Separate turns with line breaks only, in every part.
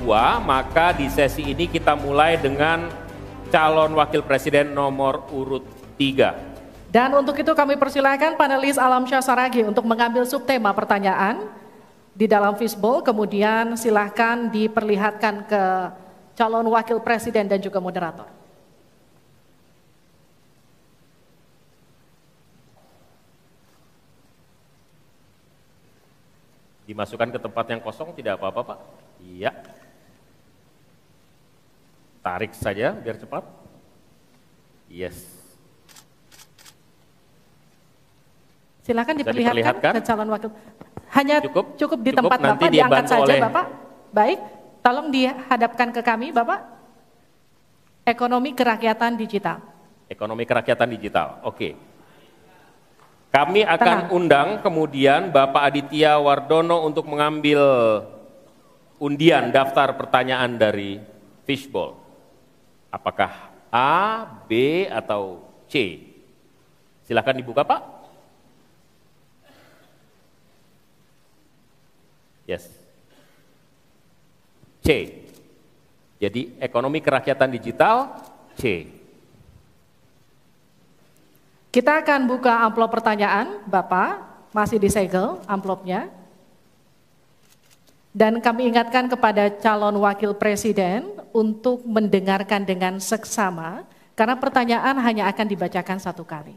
kedua, maka di sesi ini kita mulai dengan calon wakil presiden nomor urut 3.
Dan untuk itu kami persilahkan panelis Alamsyah Saragih untuk mengambil subtema pertanyaan di dalam fishbowl, kemudian silahkan diperlihatkan ke calon wakil presiden dan juga moderator.
Dimasukkan ke tempat yang kosong, tidak apa-apa Pak? Iya. Tarik saja biar cepat. Yes.
Silakan diperlihatkan ke calon wakil. Hanya cukup di tempat
nanti
Bapak, diangkat saja
oleh...
Bapak. Baik, tolong dihadapkan ke kami Bapak. Ekonomi kerakyatan digital.
Ekonomi kerakyatan digital, oke. Kami akan undang kemudian Bapak Aditya Wardono untuk mengambil undian daftar pertanyaan dari fishbowl. Apakah A, B, atau C? Silakan dibuka Pak. Yes. C. Jadi ekonomi kerakyatan digital C.
Kita akan buka amplop pertanyaan, Bapak, masih disegel amplopnya. Dan kami ingatkan kepada calon wakil presiden untuk mendengarkan dengan seksama, karena pertanyaan hanya akan dibacakan satu kali.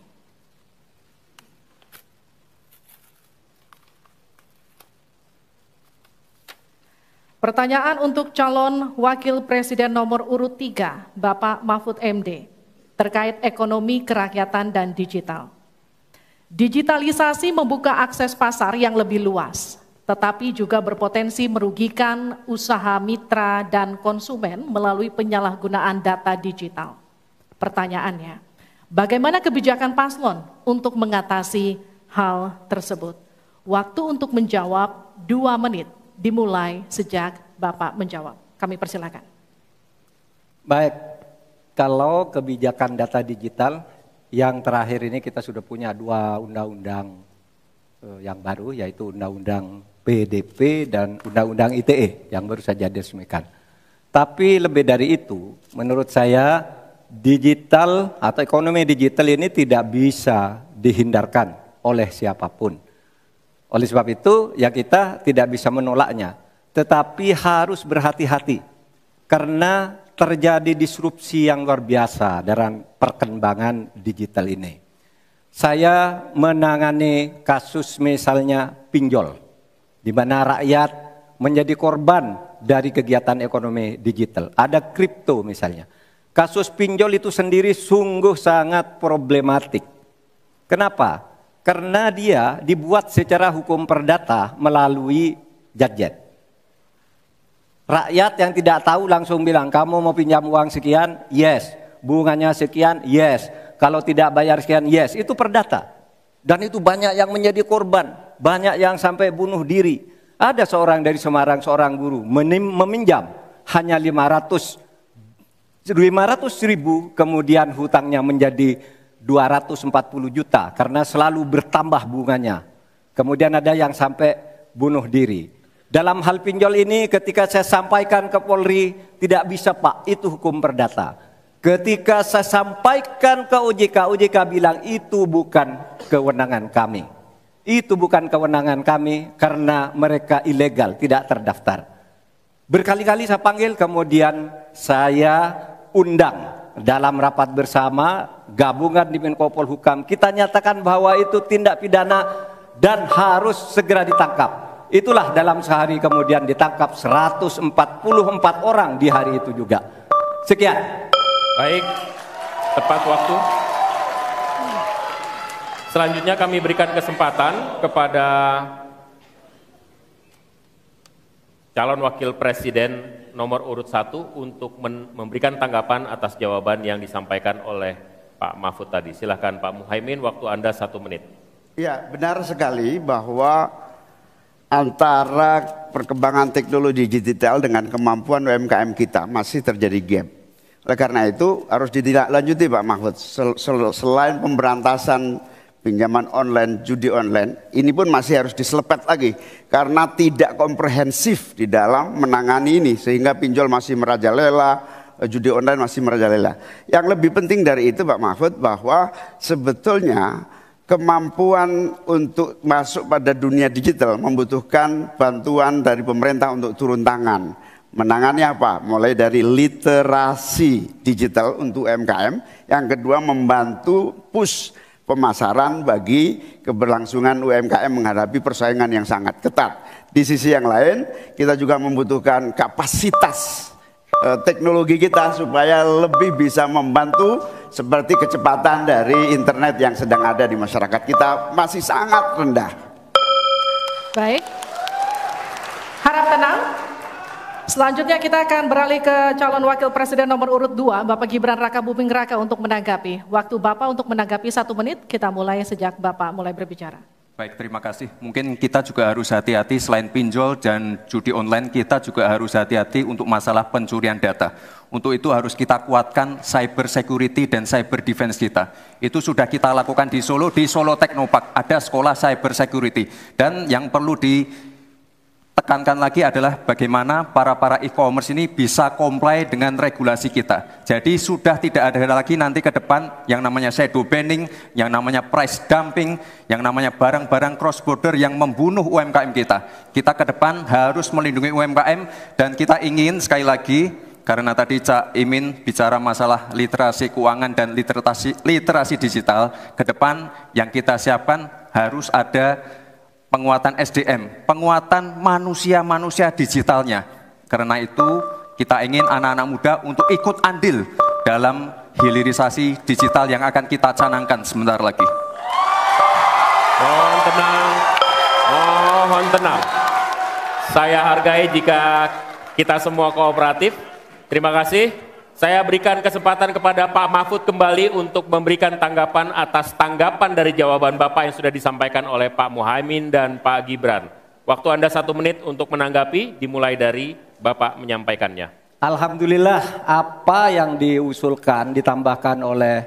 Pertanyaan untuk calon wakil presiden nomor urut 3, Bapak Mahfud MD, terkait ekonomi kerakyatan dan digital. Digitalisasi membuka akses pasar yang lebih luas, tetapi juga berpotensi merugikan usaha mitra dan konsumen melalui penyalahgunaan data digital. Pertanyaannya, bagaimana kebijakan paslon untuk mengatasi hal tersebut? Waktu untuk menjawab 2 menit. Dimulai sejak Bapak menjawab. Kami persilakan.
Baik, kalau kebijakan data digital, yang terakhir ini kita sudah punya 2 undang-undang yang baru, yaitu Undang-Undang PDP dan Undang-Undang ITE yang baru saja diresmikan. Tapi lebih dari itu, menurut saya digital atau ekonomi digital ini tidak bisa dihindarkan oleh siapapun. Oleh sebab itu, ya kita tidak bisa menolaknya, tetapi harus berhati-hati karena terjadi disrupsi yang luar biasa dalam perkembangan digital ini. Saya menangani kasus misalnya pinjol, di mana rakyat menjadi korban dari kegiatan ekonomi digital. Ada kripto misalnya. Kasus pinjol itu sendiri sungguh sangat problematik. Kenapa? Karena dia dibuat secara hukum perdata melalui gadget. Rakyat yang tidak tahu langsung bilang, kamu mau pinjam uang sekian? Yes. Bunganya sekian? Yes. Kalau tidak bayar sekian? Yes. Itu perdata. Dan itu banyak yang menjadi korban. Banyak yang sampai bunuh diri. Ada seorang dari Semarang, seorang guru, meminjam hanya 500 ribu, kemudian hutangnya menjadi 240 juta karena selalu bertambah bunganya. Kemudian ada yang sampai bunuh diri. Dalam hal pinjol ini ketika saya sampaikan ke Polri, tidak bisa Pak, itu hukum perdata. Ketika saya sampaikan ke OJK, OJK bilang itu bukan kewenangan kami. Itu bukan kewenangan kami karena mereka ilegal, tidak terdaftar. Berkali-kali saya panggil, kemudian saya undang dalam rapat bersama gabungan di Menko Polhukam, kita nyatakan bahwa itu tindak pidana dan harus segera ditangkap. Itulah dalam sehari kemudian ditangkap 144 orang di hari itu juga. Sekian.
Baik, tepat waktu. Selanjutnya kami berikan kesempatan kepada calon wakil presiden nomor urut 1 untuk memberikan tanggapan atas jawaban yang disampaikan oleh Pak Mahfud tadi. Silahkan Pak Muhaimin, waktu Anda 1 menit.
Ya, benar sekali bahwa antara perkembangan teknologi digital dengan kemampuan UMKM kita masih terjadi gap. Oleh karena itu harus ditindaklanjuti Pak Mahfud. Selain pemberantasan pinjaman online, judi online, ini pun masih harus diselepet lagi karena tidak komprehensif di dalam menangani ini, sehingga pinjol masih merajalela, judi online masih merajalela. Yang lebih penting dari itu Pak Mahfud, bahwa sebetulnya kemampuan untuk masuk pada dunia digital membutuhkan bantuan dari pemerintah untuk turun tangan. Menangani apa? Mulai dari literasi digital untuk UMKM, yang kedua membantu push pemasaran bagi keberlangsungan UMKM menghadapi persaingan yang sangat ketat. Di sisi yang lain, kita juga membutuhkan kapasitas teknologi kita supaya lebih bisa membantu, seperti kecepatan dari internet yang sedang ada di masyarakat kita masih sangat rendah.
Baik, harap tenang. Selanjutnya kita akan beralih ke calon wakil presiden nomor urut 2, Bapak Gibran Raka Buming Raka untuk menanggapi. Waktu Bapak untuk menanggapi 1 menit, kita mulai sejak Bapak mulai berbicara.
Baik, terima kasih. Mungkin kita juga harus hati-hati, selain pinjol dan judi online, kita juga harus hati-hati untuk masalah pencurian data. Untuk itu harus kita kuatkan cyber security dan cyber defense kita. Itu sudah kita lakukan di Solo Technopark, ada sekolah cyber security. Dan yang perlu tekankan lagi adalah bagaimana para e-commerce ini bisa comply dengan regulasi kita. Jadi sudah tidak ada lagi nanti ke depan yang namanya shadow banning, yang namanya price dumping, yang namanya barang-barang cross border yang membunuh UMKM kita. Kita ke depan harus melindungi UMKM, dan kita ingin sekali lagi, karena tadi Cak Imin bicara masalah literasi keuangan dan literasi digital, ke depan yang kita siapkan harus ada penguatan SDM, penguatan manusia digitalnya. Karena itu kita ingin anak-anak muda untuk ikut andil dalam hilirisasi digital yang akan kita canangkan sebentar lagi.
Mohon tenang, mohon tenang. Saya hargai jika kita semua kooperatif. Terima kasih. Saya berikan kesempatan kepada Pak Mahfud kembali untuk memberikan tanggapan atas tanggapan dari jawaban Bapak yang sudah disampaikan oleh Pak Muhaimin dan Pak Gibran. Waktu Anda 1 menit untuk menanggapi, dimulai dari Bapak menyampaikannya.
Alhamdulillah, apa yang diusulkan, ditambahkan oleh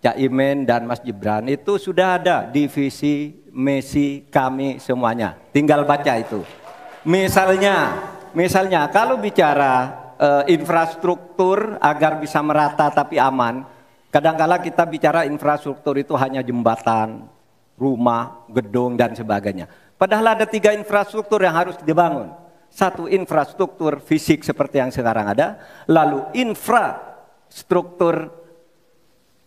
Cak Imin dan Mas Gibran itu sudah ada di visi misi kami semuanya. Tinggal baca itu. Misalnya kalau bicara infrastruktur agar bisa merata tapi aman, kadang-kala kita bicara infrastruktur itu hanya jembatan, rumah, gedung dan sebagainya. Padahal ada 3 infrastruktur yang harus dibangun. 1, infrastruktur fisik seperti yang sekarang ada, lalu infrastruktur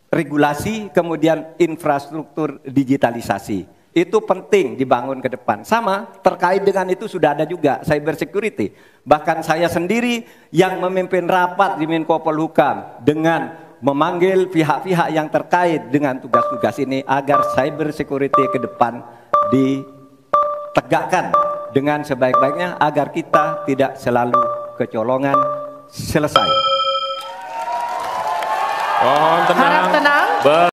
regulasi, kemudian infrastruktur digitalisasi. Itu penting dibangun ke depan. Sama, terkait dengan itu sudah ada juga cyber security. Bahkan saya sendiri yang memimpin rapat di Menko Polhukam dengan memanggil pihak-pihak yang terkait dengan tugas-tugas ini agar cyber security ke depan ditegakkan dengan sebaik-baiknya agar kita tidak selalu kecolongan. Selesai.
Mohon tenang.
Harap tenang.